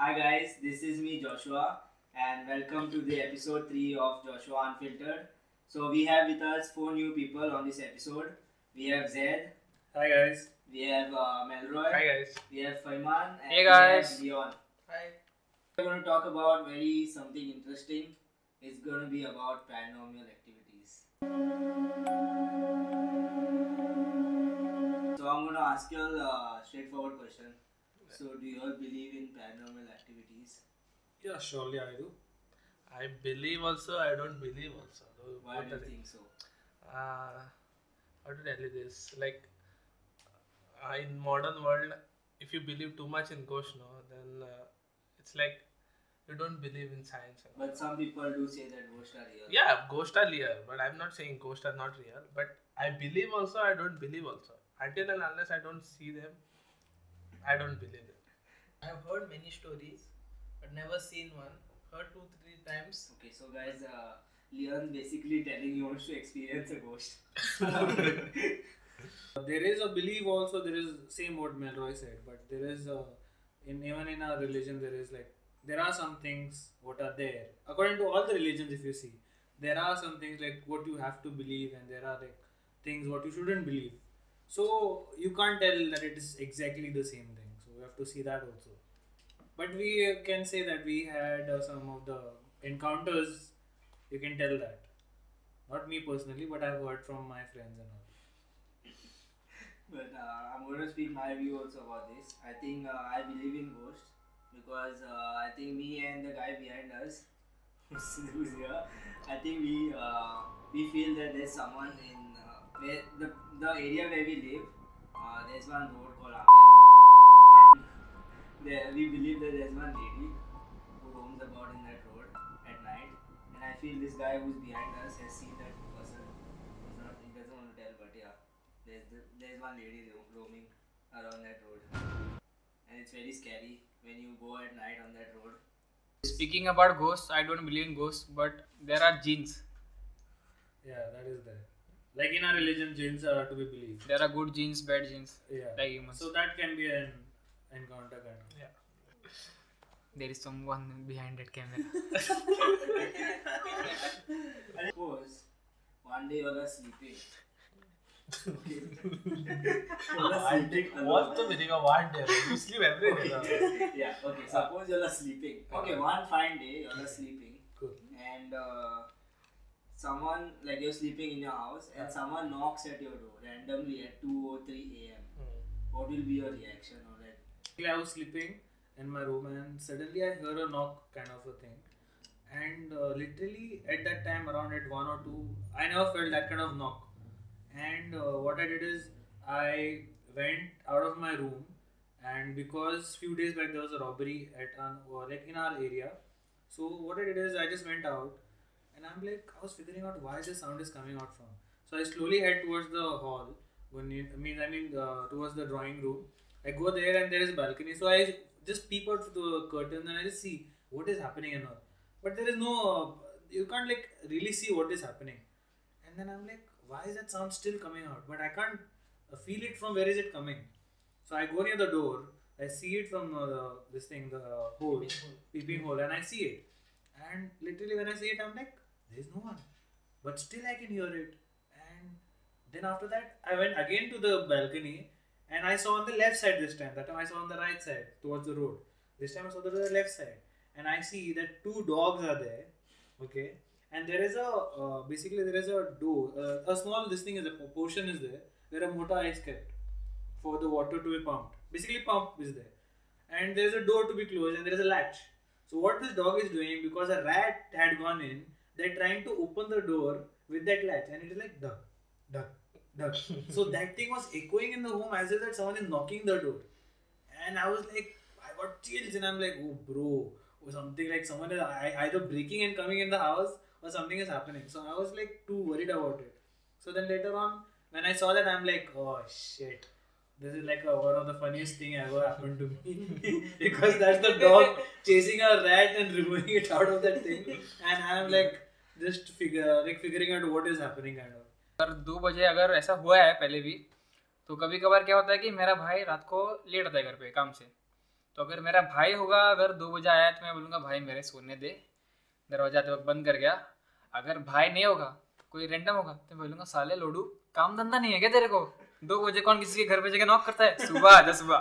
Hi guys, this is me Joshua and welcome to the episode 3 of Joshua Unfiltered. So we have with us 4 new people on this episode. We have Zed. Hi guys. We have Melroy. Hi guys. We have Faiman and Hey guys. we have Leon. Hi. We're going to talk about something interesting. It's going to be about paranormal activities. So I'm going to ask you a straightforward question. So do you all believe in paranormal activities? Yeah, surely I do. I believe also, I don't believe also. Why do you think so? How to tell you this? Like, in modern world, if you believe too much in ghost, then it's like you don't believe in science. But some people do say that ghosts are real. Yeah, ghosts are real, but I'm not saying ghosts are not real. But I believe also, I don't believe also. Until and unless I don't see them, I don't believe it. I've heard many stories, but never seen one. Heard 2-3 times. Okay, so guys, Leon basically telling you wants to experience a ghost. There is a belief also, there is same what Melroy said, but there is even in our religion there are some things what are there. According to all the religions, if you see, there are some things like what you have to believe and there are like things what you shouldn't believe. So you can't tell that it is exactly the same thing. So we have to see that also. But we can say that we had some of the encounters. You can tell that. Not me personally, but I've heard from my friends and all. But I'm going to speak my view also about this. I think I believe in ghosts because I think me and the guy behind us, who's here, I think we feel that there's someone in where the area where we live. There's one road called Unveiling, and there we believe that there's one lady who roams about in that road at night. And I feel this guy who's behind us has seen that person. He doesn't want to tell, but yeah. There's one lady roaming around that road, and it's very scary when you go at night on that road. Speaking about ghosts, I don't believe in ghosts, but there are jinns. Yeah, that is there. Like in our religion, jinns are to be believed. There are good jinns, bad jinns, Yeah. like humans. So that can be an encounter kind of. Yeah. There is someone behind that camera. I suppose one day you're sleeping. Okay. What's the meaning of one day? You sleep every day. Yeah, okay. Suppose you're sleeping. Okay, one fine day you're sleeping. Cool. And someone, like you're sleeping in your house and someone knocks at your door randomly at 2 or 3 a.m. What will be your reaction or like? I was sleeping in my room and suddenly I heard a knock kind of a thing. And literally at that time around at 1 or 2, I never felt that kind of knock. And what I did is I went out of my room, and because few days back there was a robbery at like in our area. So what I did is I just went out, and I was figuring out why the sound is coming out from. So I slowly head towards the hall, towards the drawing room. I go there and there is a balcony. So I just peep out the curtain and I just see what is happening and all. But there is no, you can't like really see what is happening. And then I'm like, why is that sound still coming out? But I can't feel it from where is it coming. So I go near the door, I see it from the hole, peeping hole, and I see it. And literally when I see it, I'm like, there is no one. But still I can hear it. And then after that, I went again to the balcony and I saw on the left side this time. That time I saw on the right side towards the road. This time I saw the left side. And I see that 2 dogs are there. Okay. And there is a door, a small portion is there where a motor is kept for the water to be pumped. Basically pump is there. And there is a door to be closed and there is a latch. So what this dog is doing, because a rat had gone in, they're trying to open the door with that latch and it is like duck, duck, duck. So that thing was echoing in the home as if that someone is knocking the door. And I was like, I got chills and I'm like, oh bro, or something like someone is either breaking and coming in the house or something is happening. So I was like too worried about it. So then later on, when I saw that, I'm like, oh shit. This is like one of the funniest thing ever happened to me. Because that's the dog chasing a rat and removing it out of that thing. And I'm like just figuring out what is happening kind of. अगर 2 बजे अगर ऐसा हुआ है पहले भी, तो कभी कभार क्या होता है कि मेरा भाई रात को लेट आता है घर पे काम से, तो अगर मेरा भाई होगा, अगर 2 बजे आया तो मैं बोलूँगा भाई मेरे सोने दे, दरवाजा तो बंद कर गया। अगर भाई नहीं होगा, कोई रैंडम होगा, तो मैं बोलूँगा साले लोडू काम धंधा नहीं है क्या तेरे को? 2 बजे कौन किसी के घर पे जाके नॉक करता है? सुबह 10 सुबह।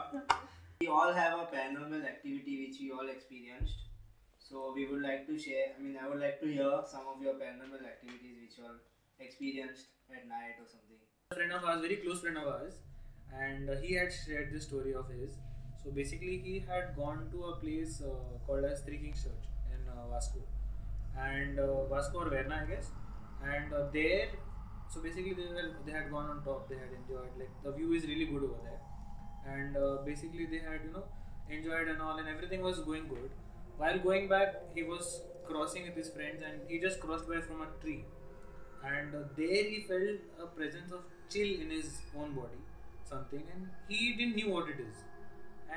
We all have a paranormal activity which we all experienced. So we would like to share, I would like to hear some of your paranormal activities which you all experienced at night or something. A friend of ours, very close friend of ours, and he had shared this story of his. So basically, he had gone to a place called as Three Kings Church in Vasco, and Vasco or Verna, I guess. And there, so basically they had gone on top. They had enjoyed, like the view is really good over there, and basically they had enjoyed and all, and everything was going good. While going back, he was crossing with his friends, and he just crossed by from a tree, and there he felt a presence of chill in his own body, something, and he didn't knew what it is,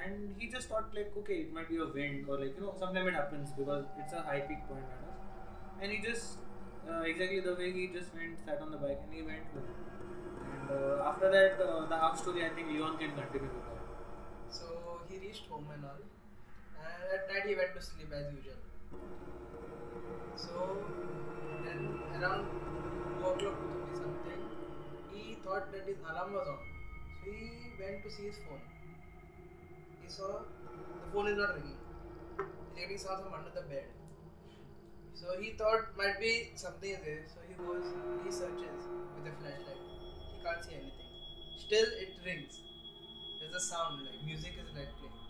and he just thought like, okay, it might be a wind, or like sometimes it happens because it's a high peak point kind of, and he just exactly the way he just went, sat on the bike, and he went home. And after that, the half story I think Leon can continue with that. So he reached home and all, and at night he went to sleep as usual. So then around 2 o'clock, 2:30 something, he thought that his alarm was on. So he went to see his phone. He saw the phone is not ringing. He's getting sound from under the bed. So he thought might be something is there. So he searches with a flashlight. He can't see anything. Still it rings. There's a sound like music is like playing.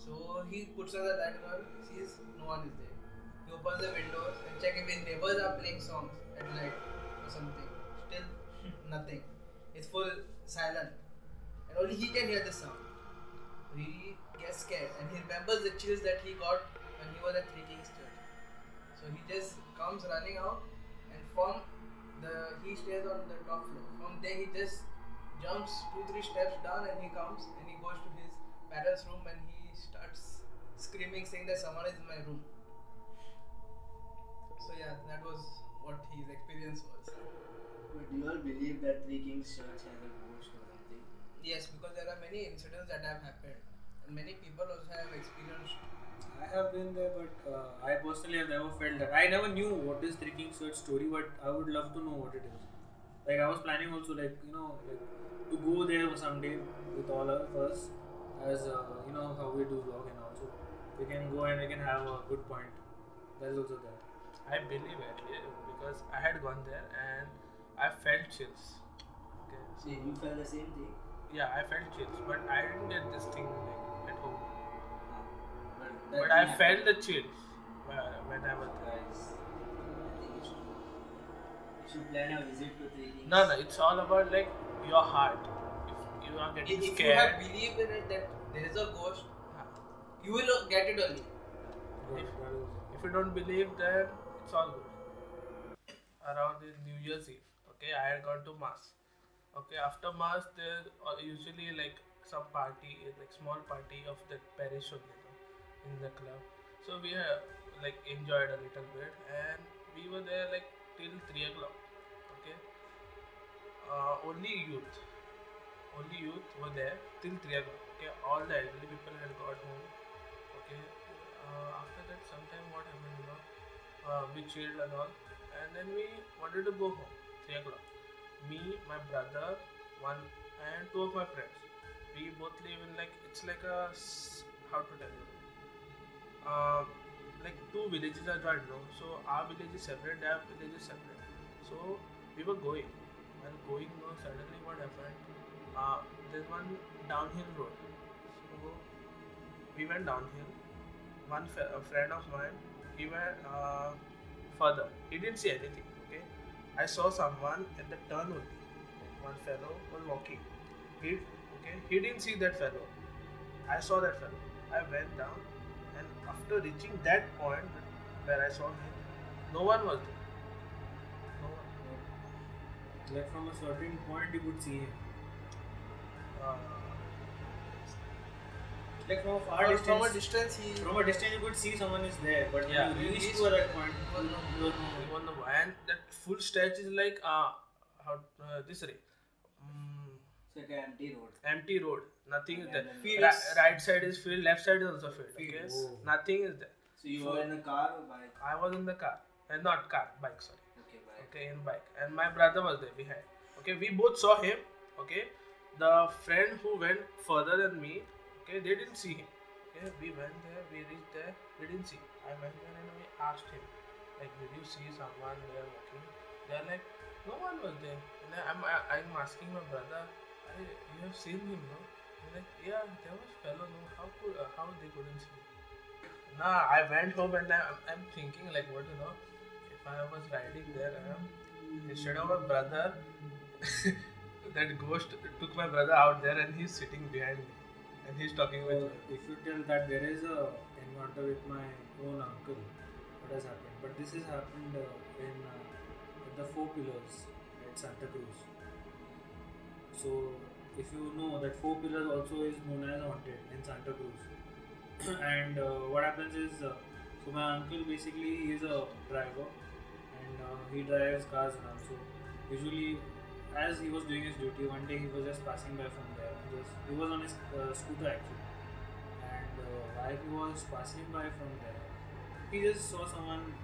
So he puts on the light and all, sees no one is there. He opens the windows and check if his neighbors are playing songs at night or something. Still nothing. It's full silent. And only he can hear the sound. He gets scared and he remembers the chills that he got when he was at Three Kings Church. So he just comes running out, and he stays on the top floor. From there he just jumps 2-3 steps down, and he comes and he goes to his parents' room and he starts screaming, saying that someone is in my room. So yeah, that was what his experience was. But do you all believe that Three Kings Church has a ghost or something? Yes, because there are many incidents that have happened, and many people also have experienced. I have been there, but I personally have never felt that. I never knew what is Three Kings Church story, but I would love to know what it is. Like I was planning also, like to go there someday with all of us, as how we do vlog and also we can go and we can have a good point. That is also there. I believe it because I had gone there and I felt chills. Okay. So you felt the same thing? Yeah, I felt chills, but I didn't get this thing like at home. But I felt the chills when I was there. Guys, I think you should plan a visit to Three Kings. No, it's all about like your heart. If you are getting If you scared, have believed in it that there is a ghost, you will get it only. if you don't believe, then it's all good. Around the New Year's Eve, okay, I had gone to mass. Okay, after mass, there usually like some party, like small party of the parish only, in the club. So we like enjoyed a little bit, and we were there like till 3 o'clock. Okay, only youth were there till 3 o'clock. Okay, all the elderly people had got home. Okay, after that, sometime what happened, we chilled and all, and then we wanted to go home. 3 o'clock. Me, my brother, and 2 of my friends. We both live in like it's like a how to tell you. Like 2 villages are joined, no? So our village is separate, their village is separate. So we were going. While going, suddenly what happened? There's one downhill road. So we went downhill. A friend of mine, he went further. He didn't see anything. Okay, I saw someone at the turn only. One fellow was walking. He didn't see that fellow. I saw that fellow. I went down, and after reaching that point where I saw him, no one was there. No one. Like from a certain point you could see him. Like from a far distance. From a distance, you could see someone is there, but Yeah. when you reached to that point, Even the and that full stretch is like this way. So like an empty road. Empty road. Nothing is Okay, there. and Fields. Right side is filled, left side is also filled. Okay? Fields. Oh. Nothing is there. So you were in a car or bike? I was in the car. Not car, bike, sorry. Okay, bike. Okay, in bike. And my brother was there behind. Okay, we both saw him. Okay, the friend who went further than me, okay, they didn't see him. Okay, we went there, we reached there, we didn't see. I went there and we asked him, like, did you see someone there walking? They're like, no one was there. And I'm asking my brother, you have seen him, no? He's like, yeah, there was fellow, no? How they couldn't see him? Nah, I went home and I'm thinking like, what, if I was riding there, instead of my brother, that ghost took my brother out there and he's sitting behind me and he's talking with me. If you tell that there is a encounter with my own uncle, what has happened? But this has happened in the Four Pillars at Santa Cruz. So if you know that Four Pillars also is known as haunted in Santa Cruz. And what happens is, so my uncle basically he is a driver and he drives cars around. So usually, as he was doing his duty, one day he was just passing by from there. He was on his scooter actually, and while he was passing by from there, he just saw someone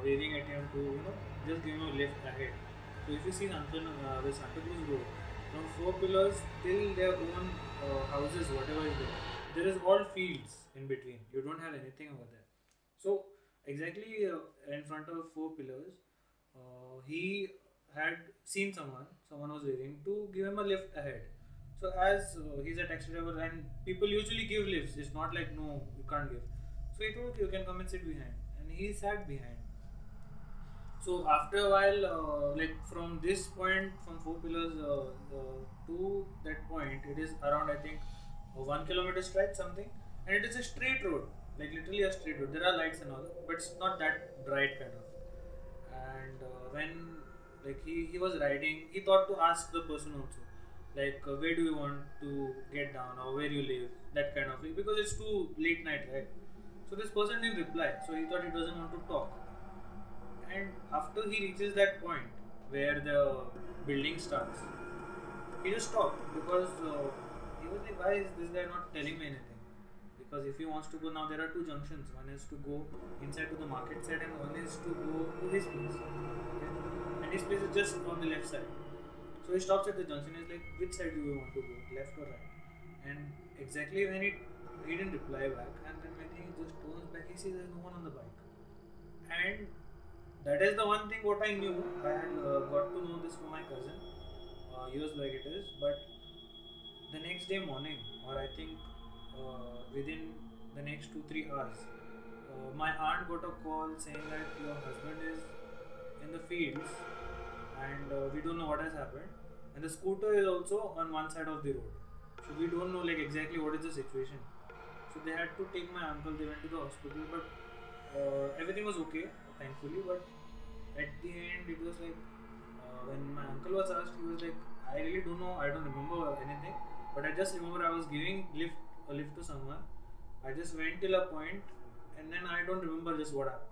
waving at him to just give him a lift ahead. So if you see the Santa Cruz road from Four Pillars till their own houses, whatever is there is all fields in between. You don't have anything over there. So exactly in front of Four Pillars, he had seen someone was waving to give him a lift ahead. So as he's a taxi driver and people usually give lifts, it's not like no, you can't give. So he told, okay, you can come and sit behind, and he sat behind. So after a while, like from this point, from Four Pillars to that point, it is around I think a 1 kilometer stretch something, and it is a straight road, like literally a straight road. There are lights and all, but it's not that bright kind of. And when like he was riding, he thought to ask the person also, like where do you want to get down or where you live, that kind of thing, because it's too late night, right? So this person didn't reply, so he thought he doesn't want to talk. And after he reaches that point where the building starts, he just stopped because he was like, why is this guy not telling me anything? Because if he wants to go now, there are two junctions. One is to go inside to the market side and one is to go to his place. Okay? And his place is just on the left side. So he stops at the junction. He's like, which side do you want to go, left or right? And exactly when he didn't reply back, and then when he just turns back, he sees there's no one on the bike. And that is the one thing what I knew. I had got to know this from my cousin years back it is, but the next day morning, or I think within the next 2-3 hours, my aunt got a call saying that your husband is in the fields and we don't know what has happened, and the scooter is also on one side of the road, so we don't know like exactly what is the situation. So they had to take my uncle, they went to the hospital, but everything was okay thankfully. But at the end it was like when my uncle was asked, he was like, I really don't know, I don't remember anything, but I just remember I was giving a lift to someone. I just went till a point and then I don't remember just what happened.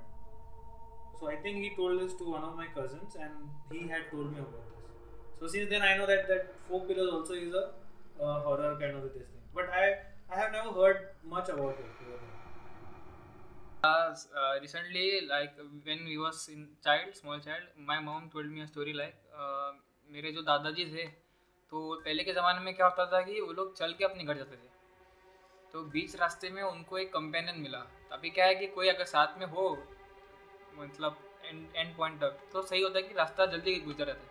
So I think he told this to one of my cousins and he had told me about this. So since then I know that Four Pillars also is a horror kind of a this thing. But I have never heard much about it. Recently, like when we was small child, my mom told me a story like मेरे जो दादाजी थे, तो पहले के ज़माने में क्या होता था कि वो लोग चल के अपने घर जाते थे, तो बीच रास्ते में उनको एक कंपेनियन मिला. अभी क्या है कि कोई अगर साथ में हो, मतलब एंड पॉइंट तक, तो सही होता है कि रास्ता जल्दी गुजर रहता है.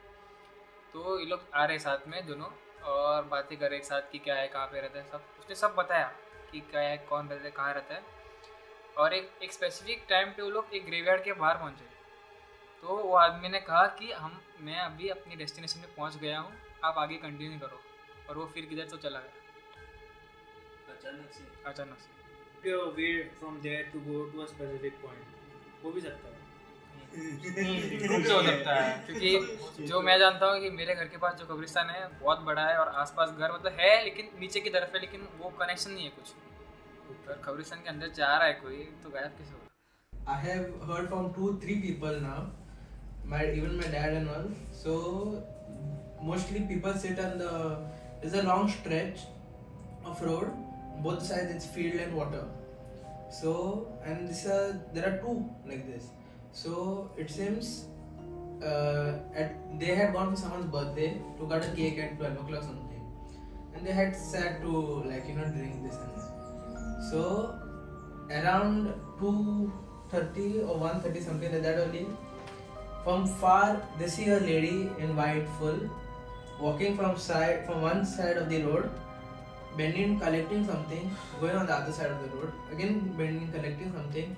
तो ये लोग आ रहे साथ में दोनों और बातें कर रहे एक साथ कि क्या है, कहाँ पे रहता है, सब उसने सब बताया कि क्या है, कौन रहता है, कहाँ रहता है. और एक स्पेसिफिक टाइम पे वो लोग एक ग्रेवयार्ड के बाहर पहुँचे, तो वो आदमी ने कहा कि मैं अभी अपनी डेस्टिनेशन में पहुँच गया हूँ, आप आगे कंटिन्यू करो. और वो फिर किधर तो चला गया अचानक से. Way from there to go to a specific point हो भी सकता है. कुछ हो सकता है, क्योंकि जो मैं जानता हूँ कि मेरे घर के पास जो कब्रिस्तान है बहुत बड़ा है और आसपास घर मतलब है लेकिन नीचे की तरफ है, लेकिन वो कनेक्शन नहीं है कुछ. अगर कब्रिस्तान के अंदर जा रहा है कोई तो गायब कैसे होगा? I have heard from 2-3 people now, even my dad and all. So mostly people sit on the There's a long stretch of road. Both sides it's field and water. So and there are two like this. So it seems they had gone for someone's birthday to cut a cake at 12 o'clock something, and they had sat to drink this and that. So around 2:30 or 1:30 something like that only, from far they see a lady in white full walking from one side of the road, bending collecting something, going on the other side of the road, again bending collecting something,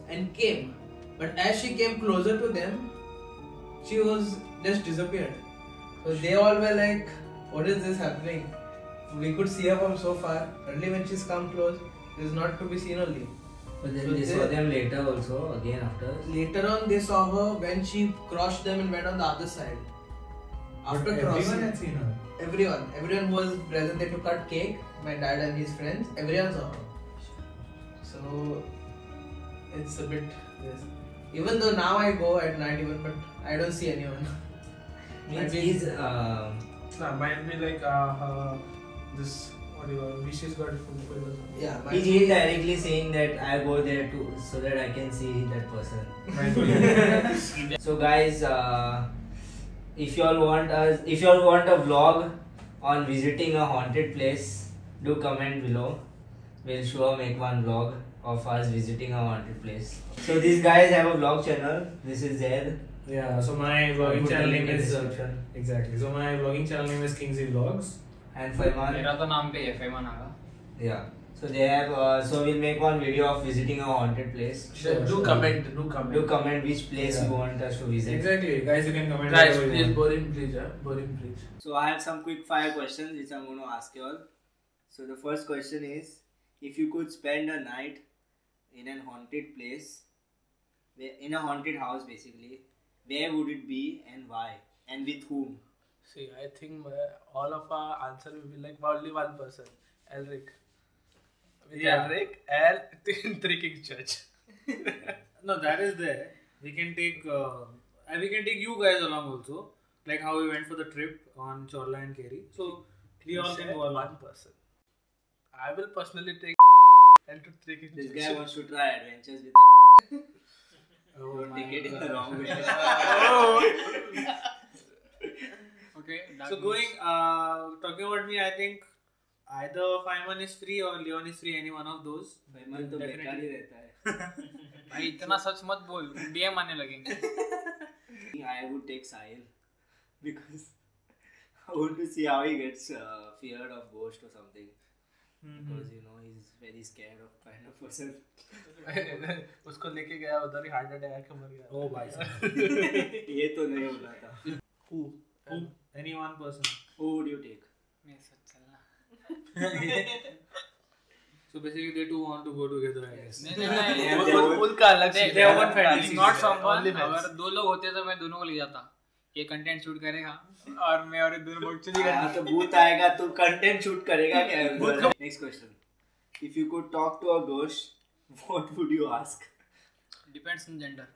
and came. But as she came closer to them, she was just disappeared. So they all were like, what is this happening? We could see her from so far. Only when she's come close, it is not to be seen only. But then So they saw them later also, again after. Later on, they saw her when she crossed them and went on the other side. After crossing, everyone had seen her. everyone who was present there to cut cake, my dad and his friends, everyone saw her. So it's a bit yes. Even though now I go at night even, but I don't see anyone. Means he's Might be like this wishes got fulfilled or something. Yeah, he's indirectly saying that I go there too so that I can see that person. So guys, if you all want a vlog on visiting a haunted place, do comment below. We'll sure make one vlog of us visiting a haunted place. So these guys have a vlog channel. This is Zaid. Yeah, so my vlogging Put the channel link name in is description. exactly. So my vlogging channel name is Kingsley Vlogs. And Faiman. मेरा तो नाम पे है फैमान आगा. Yeah. So they have. So we'll make one video of visiting a haunted place. Do comment. Do comment which place you want us to visit. Exactly, guys, you can comment. Guys, whatever you please, want. boring please. So I have some quick fire questions which I'm going to ask you all. So the first question is, if you could spend a night in a haunted place, in a haunted house basically, where would it be and why and with whom? See, I think all of our answer will be like only one person, Elric. With Yeah. Elric and Three Kings Church. No, that is there. We can take you guys along also. Like how we went for the trip on Chorla and Kerry. So we all can go along. One person. I will personally take and to Three Kings This Church. guy wants to try adventures with Elric. Oh Don't my take it in God. the wrong way. Okay. So going, talking about me, I think either Faiman is free or Leon is free. Any one of those. भाई तो बेकार ही रहता है. भाई इतना सच मत बोल, DM आने लगेंगे. I would take Sahil because I want to see how he gets feared of ghost or something. Because he's very scared of kind of person. उसको लेके गया उधर ही हार्ट अटैक आके मर गया. Oh, भाई साहब. ये तो नहीं होना था. Who? Any one person. Who would you take? मैं सच चलना. So basically, they two want to go together, I guess. नहीं. उनका अलग They- से they want fantasy. Not someone. Only fans. अगर दो लोग होते तो मैं दोनों को ले जाता. ये कंटेंट शूट करेगा और मैं और ये दोनों बहुत चली हाँ तो भूत आएगा तू कंटेंट शूट करेगा क्या? Next question. If you could talk to a ghost, what would you ask? Depends on gender.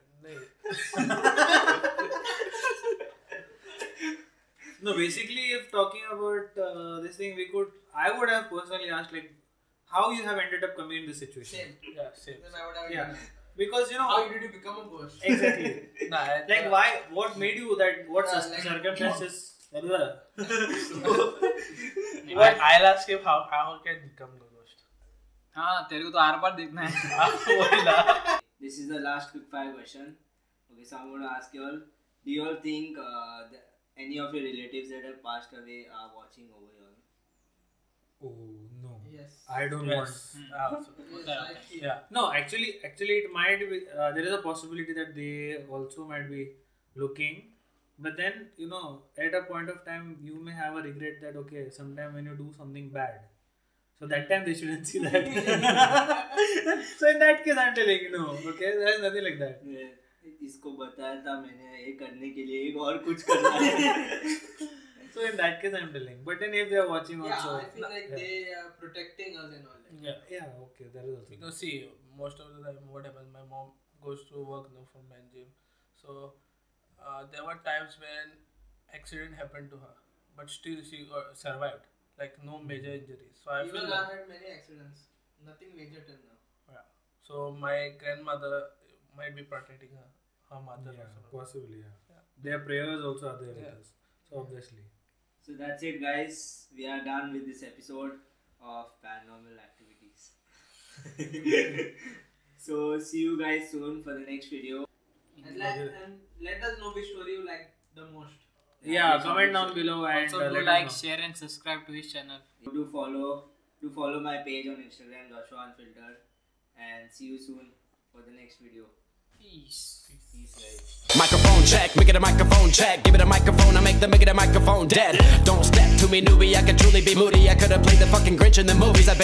No, basically, if talking about this thing, I would have personally asked like, how you have ended up coming in this situation. Same. Yeah, same. Then I would have Yeah, because how did you become a ghost? exactly. Nah, Like why? What made you that? What Yeah, like- circumstances? I'll ask him how can become the ghost. हाँ तेरे को तो are पार देखना है. This is the last quick fire question. Okay, so I'm going to ask you all. Do you all think any of your relatives that have passed away are watching over you all? Oh no. Yes. I don't want. Yes, I feel. Yeah. No, actually, it might be. There is a possibility that they also might be looking, but then at a point of time, you may have a regret that okay, sometime when you do something bad, so that time they shouldn't see that. So in that case, I'm telling okay, there is nothing like that. इसको बताया था मैंने ये करने के लिए एक और कुछ करना है. So in that case, I'm telling. But then if they are watching Yeah, also, I feel like they are protecting us and all that. Yeah. okay, there is also. Because see, most of the time, what happens? My mom goes to work now from my gym, so there were times when accident happened to her, but still she survived. like no major injuries. So I Even feel I like, had many accidents. Nothing major till now. yeah. So my grandmother might be protecting her mother. Yeah, or something. possibly, yeah. Yeah. Their prayers also are there Yeah. with us. So obviously. So that's it, guys. We are done with this episode of Paranormal Activities. So see you guys soon for the next video. And let us know which story you like the most. Yeah, comment down below and Also, do let us like, know. share, and subscribe to his channel. Do follow my page on Instagram, Joshua Unfiltered, and see you soon for the next video. Peace. Peace, guys. Microphone check, make it a microphone check. Give it a microphone, I make the microphone dead. Don't step to me, newbie, I could truly be moody. I could have played the fucking Grinch in the movies. I bet.